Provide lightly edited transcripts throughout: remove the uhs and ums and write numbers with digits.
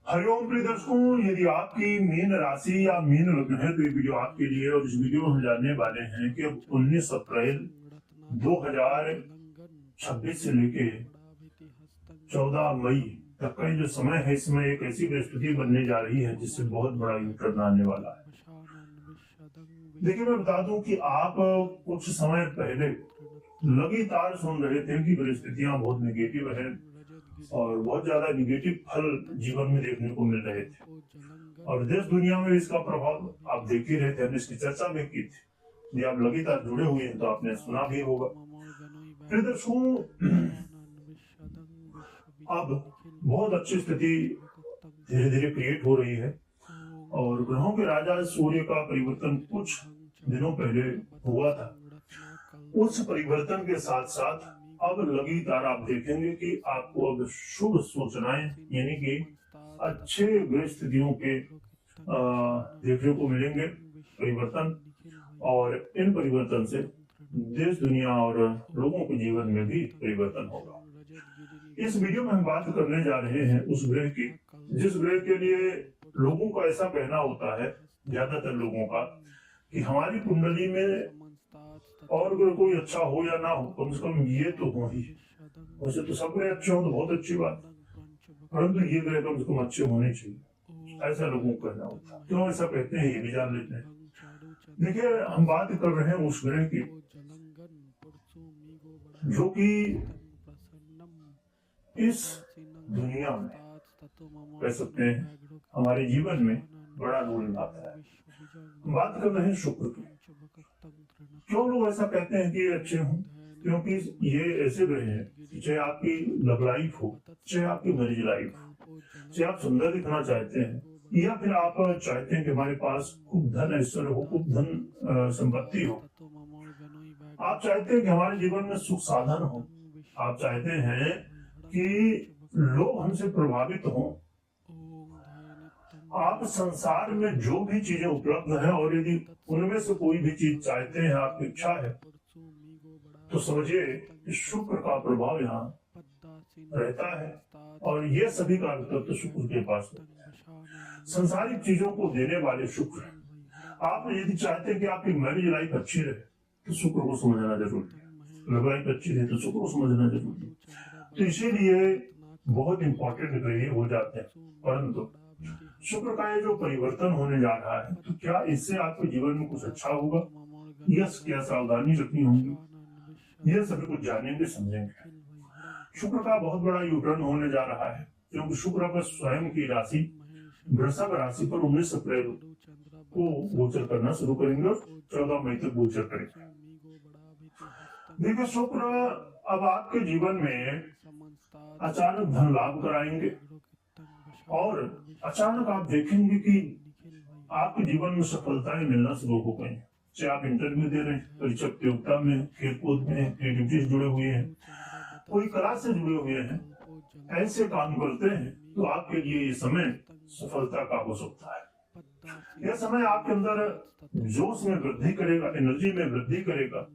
हरिओम प्रिय दर्शकों, यदि आपकी मीन राशि या मीन लग्न है तो ये वीडियो आपके लिए। और इस वीडियो में हम जानने वाले हैं कि अब 19 अप्रैल 2026 से लेके 14 मई तक का जो समय है, इसमें एक ऐसी परिस्थिति बनने जा रही है जिससे बहुत बड़ा यूटर्न आने वाला है। देखिए, मैं बता दूं कि आप कुछ समय पहले लगातार सुन रहे थे कि परिस्थितियां बहुत नेगेटिव है और बहुत ज्यादा निगेटिव फल जीवन में देखने को मिल रहे थे, और देश दुनिया में इसका प्रभाव आप देख ही रहे थे। हमने इसकी चर्चा भी की थी। यदि आप लगातार जुड़े हुए हैं तो आपने सुना भी होगा। फिर दर्शकों, अब बहुत अच्छी स्थिति धीरे धीरे क्रिएट हो रही है और ग्रहों के राजा सूर्य का परिवर्तन कुछ दिनों पहले हुआ था। उस परिवर्तन के साथ साथ अब लगातार आप देखेंगे कि आपको अब शुभ सूचनाएं यानी कि अच्छे ग्रह स्थितियों के देखने को मिलेंगे परिवर्तन, और इन परिवर्तन से देश दुनिया और लोगों के जीवन में भी परिवर्तन होगा। इस वीडियो में हम बात करने जा रहे हैं उस ग्रह की जिस ग्रह के लिए लोगों का ऐसा कहना होता है, ज्यादातर लोगों का, कि हमारी कुंडली में और अगर कोई अच्छा हो या ना हो, कम से कम ये तो हो ही। वैसे तो सब ग्रह अच्छे हो तो बहुत अच्छी बात, परंतु ये ग्रह कम से कम अच्छे होने चाहिए, ऐसा लोगों को कहना होता है। क्यों ऐसा कहते हैं ये भी जान लेते हैं। देखिए, हम बात कर रहे हैं उस ग्रह की जो कि इस दुनिया में, कह सकते हैं हमारे जीवन में बड़ा रोल निभाता है। बात कर रहे हैं शुक्र की। क्यों लोग ऐसा कहते हैं कि ये अच्छे हों? क्योंकि ये ऐसे ग्रह हैं कि चाहे आपकी लव लाइफ हो, चाहे आपकी मैरिज लाइफ हो, चाहे आप सुंदर दिखना चाहते हैं या फिर आप चाहते हैं कि हमारे पास खूब धन ऐश्वर्य हो, खूब धन संपत्ति हो, आप चाहते हैं कि हमारे जीवन में सुख साधन हो, आप चाहते हैं कि लोग हमसे प्रभावित हों, आप संसार में जो भी चीजें उपलब्ध हैं और यदि उनमें से कोई भी चीज चाहते हैं, आपकी इच्छा है, तो समझिए शुक्र का प्रभाव यहाँ रहता है। और ये सभी का तो शुक्र के पास है। संसारिक चीजों को देने वाले शुक्र। आप यदि चाहते हैं कि आपकी मैरिज लाइफ अच्छी रहे तो शुक्र को समझना जरूरी है, लव लाइफ अच्छी रहे तो शुक्र को समझना जरूरी है। तो इसीलिए बहुत इंपॉर्टेंट ग्रह हो जाते हैं। परंतु शुक्र का ये जो परिवर्तन होने जा रहा है, तो क्या इससे आपके जीवन में कुछ अच्छा होगा? यस, क्या सावधानी रखनी होगी, यह सभी कुछ जानेंगे समझेंगे। शुक्र का बहुत बड़ा यूटर्न होने जा रहा है क्योंकि शुक्र अपने स्वयं की राशि वृषभ राशि पर 19 अप्रैल को गोचर करना शुरू करेंगे और 14 मई तक गोचर करेंगे। देखिए, शुक्र अब आपके जीवन में अचानक धन लाभ कराएंगे और अचानक आप देखेंगे कि आपके जीवन में सफलताएं मिलना शुरू हो गई। चाहे आप इंटरव्यू दे रहे हैं, परीक्षा प्रतियोगिता में, खेलकूद में, क्रिएटिविटी से जुड़े हुए हैं, कोई कला से जुड़े हुए हैं, ऐसे काम करते हैं, तो आपके लिए ये समय सफलता का हो सकता है। यह समय आपके अंदर जोश में वृद्धि करेगा, एनर्जी में वृद्धि करेगा,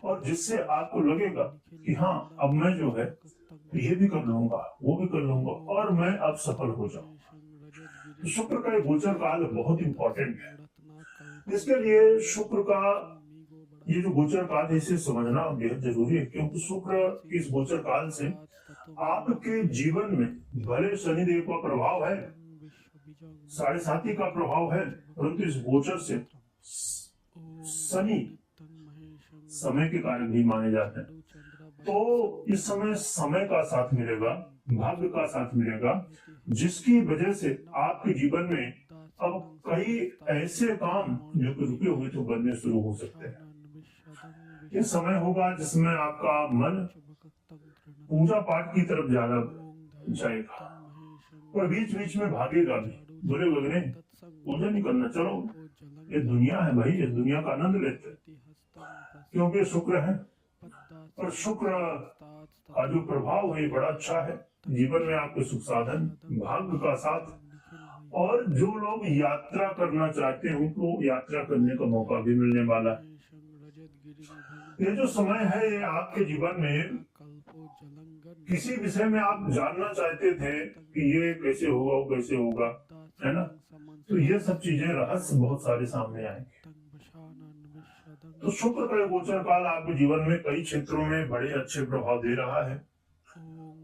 और जिससे आपको लगेगा कि हाँ, अब मैं जो है ये भी कर लूंगा, वो भी कर लूंगा और मैं अब सफल हो जाऊंगा। तो शुक्र का गोचर काल बहुत इंपॉर्टेंट है। इसके लिए शुक्र का ये जो गोचर काल है, इसे समझना बेहद जरूरी है, क्योंकि शुक्र इस गोचर काल से आपके जीवन में भले शनिदेव का प्रभाव है, 7.5 का प्रभाव है, परंतु इस गोचर से शनि समय के कारण भी माने जाते हैं। तो इस समय समय का साथ मिलेगा, भाग्य का साथ मिलेगा, जिसकी वजह से आपके जीवन में अब कई ऐसे काम जो कि रुके हुए तो बनने शुरू हो सकते हैं। ये समय होगा जिसमें आपका मन पूजा पाठ की तरफ ज्यादा जाएगा और बीच बीच में भागेगा भी। बुरे लग रहे हैं, पूजा नहीं करना, चलो ये दुनिया है भाई, इस दुनिया का आनंद लेते हैं, क्योंकि शुक्र है। और शुक्र का जो प्रभाव है बड़ा अच्छा है। जीवन में आपके सुख साधन, भाग्य का साथ, और जो लोग यात्रा करना चाहते हैं उनको यात्रा करने का मौका भी मिलने वाला है। ये जो समय है ये आपके जीवन में किसी विषय में आप जानना चाहते थे कि ये कैसे होगा, वो कैसे होगा, है ना, तो ये सब चीजें रहस्य बहुत सारे सामने आएंगे। तो शुक्र का गोचर काल आपके जीवन में कई क्षेत्रों में बड़े अच्छे प्रभाव दे रहा है,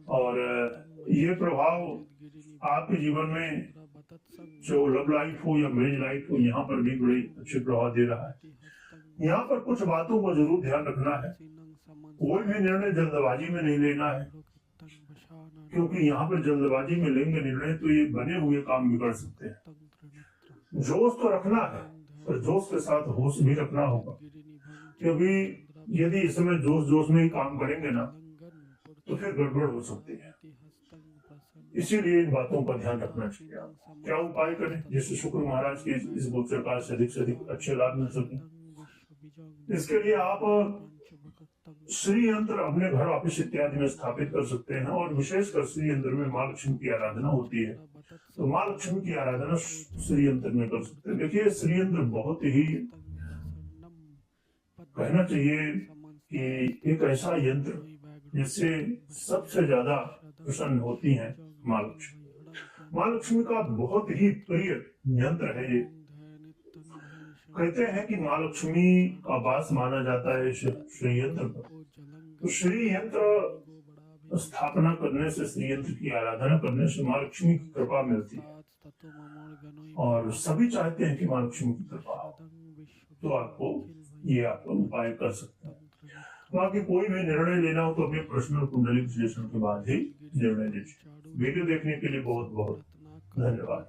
और ये प्रभाव आपके जीवन में जो लव लाइफ हो या मैरिज लाइफ हो, यहाँ पर भी बड़े अच्छे प्रभाव दे रहा है। यहाँ पर कुछ बातों को जरूर ध्यान रखना है, कोई भी निर्णय जल्दबाजी में नहीं लेना है, क्योंकि यहाँ पर जल्दबाजी में लेंगे निर्णय तो ये बने हुए काम बिगड़ सकते हैं। जोश तो रखना है, पर जोश के साथ होश भी रखना होगा, क्योंकि यदि इस समय जोश जोश में ही काम करेंगे ना तो फिर गड़बड़ हो सकती है। इसीलिए इन बातों का ध्यान रखना चाहिए। क्या उपाय करें जिससे शुक्र महाराज के इस गोचर काल से अधिक अच्छे लाभ मिल सके? इसके लिए आप श्री यंत्र अपने घर ऑफिस इत्यादि में स्थापित कर सकते हैं, और विशेषकर श्री यंत्र में माँ लक्ष्मी की आराधना होती है, तो माँ लक्ष्मी की आराधना श्री यंत्र में कर सकते हैं। देखिए, श्री यंत्र बहुत ही, कहना चाहिए कि एक ऐसा यंत्र जिससे सबसे ज्यादा प्रसन्न होती हैं माँ लक्ष्मी। माँ लक्ष्मी का बहुत ही प्रिय यंत्र है ये। कहते हैं कि माँ लक्ष्मी का वास माना जाता है श्री यंत्र पर। तो श्री यंत्र स्थापना करने से, श्री यंत्र की आराधना करने से माँ लक्ष्मी की कृपा मिलती है, और सभी चाहते हैं कि माँ लक्ष्मी की कृपा हो, तो आपको उपाय कर सकते हैं। बाकी कोई भी निर्णय लेना हो तो अपने पर्सनल कुंडली विश्लेषण के बाद ही निर्णय लीजिए। वीडियो देखने के लिए बहुत बहुत धन्यवाद।